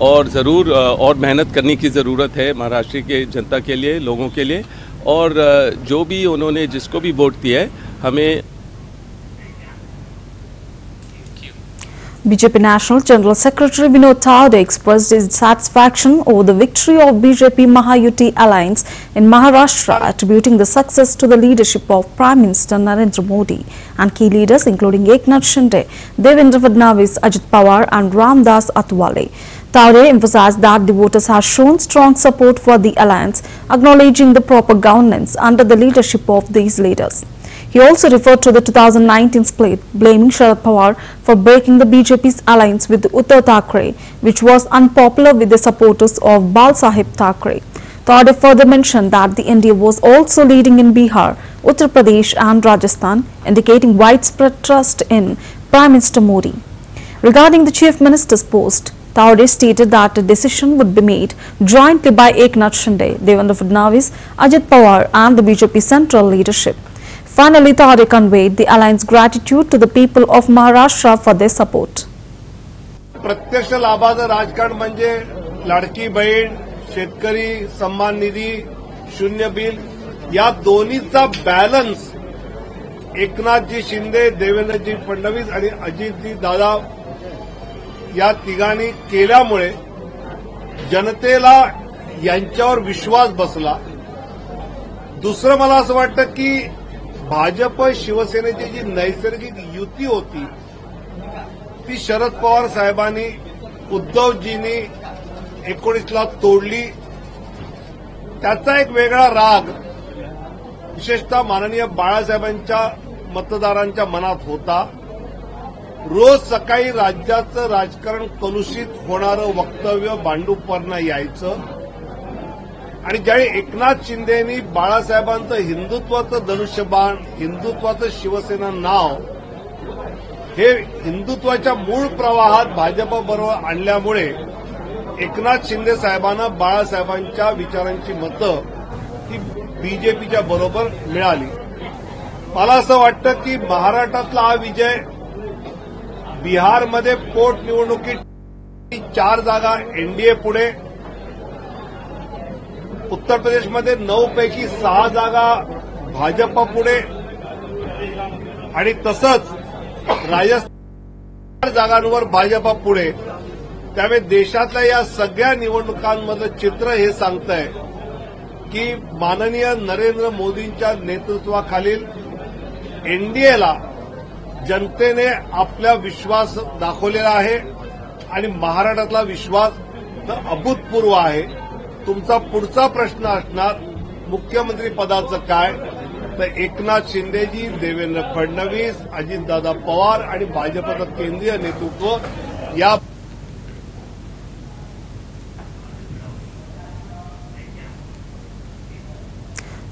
और ज़रूर और मेहनत करने की ज़रूरत है महाराष्ट्र के जनता के लिए, लोगों के लिए। और जो भी उन्होंने जिसको भी वोट दिया है हमें। BJP National General Secretary Vinod Tawde expressed his satisfaction over the victory of BJP Mahayuti alliance in Maharashtra, attributing the success to the leadership of Prime Minister Narendra Modi and key leaders including Eknath Shinde, Devendra Fadnavis, Ajit Pawar and Ramdas Athwale. Tawde emphasized that the voters have shown strong support for the alliance, acknowledging the proper governance under the leadership of these leaders. He also referred to the 2019 split, blaming Sharad Pawar for breaking the BJP's alliance with Uddhav Thackeray, which was unpopular with the supporters of Bal Saheb Thackeray. Tawde further mentioned that the NDA was also leading in Bihar, Uttar Pradesh and Rajasthan, indicating widespread trust in Prime Minister Modi. Regarding the Chief Minister's post, Tawde stated that a decision would be made jointly by Eknath Shinde, Devendra Fadnavis, Ajit Pawar and the BJP central leadership. Finally, Tawde conveyed the alliance gratitude to the people of Maharashtra for their support. प्रत्यक्ष लाभाचं राजकारण म्हणजे लाडकी बहीण, शेतकरी सन्मान निधी, शून्य bill या दोन्हीचा balance एकनाथजी शिंदे, देवेंद्रजी फडणवीस आणि अजितजी दादा या तिघांनी केल्यामुळे जनतेला यांच्यावर विश्वास बसला। दुसरं मला असं वाटतं की भाजप शिवसेनेची जी नैसर्गिक युती होती ती शरद पवार साहेबांनी उद्धवजींनी 19ला तोडली। त्याचा एक वेगळा राग विशेषतः माननीय बाळासाहेबांच्या मतदारांच्या मनात होता। रोज सकाळी राज्याचं राजकारण कलुषित होणारं वक्तव्य भांडूपवरनं यायचं आणि ज्यावेळी एकनाथ शिंदेंनी बाळासाहेबांचं हिंदुत्वाचं धनुष्यबाण, हिंदुत्वाचं शिवसेना नाव हे हिंदुत्वाच्या मूळ प्रवाहात भाजपबरोबर आणल्यामुळे एकनाथ शिंदे साहेबांना बाळासाहेबांच्या विचारांची मतं ही बीजेपीच्या बरोबर मिळाली। मला असं वाटतं की महाराष्ट्रातला हा विजय बिहारमध्ये पोटनिवडणुकीत 4 जागा एनडीए पुढे, उत्तर प्रदेशमध्ये 9 पैकी 6 जागा भाजप पुढे आणि तसंच राजस्थान जागांवर भाजप पुढे। त्यामुळे देशातल्या या सगळ्या निवडणुकांमधलं चित्र हे सांगतंय की माननीय नरेंद्र मोदींच्या नेतृत्वाखालील एनडीएला जनतेने आपला विश्वास दाखवलेला आहे आणि महाराष्ट्रातला विश्वास तर अभूतपूर्व आहे। तुमचा पुढचा प्रश्न असणार मुख्यमंत्री पदाचं काय, तर एकनाथ शिंदेजी, देवेंद्र फडणवीस, अजितदादा पवार आणि भाजपचं केंद्रीय नेतृत्व या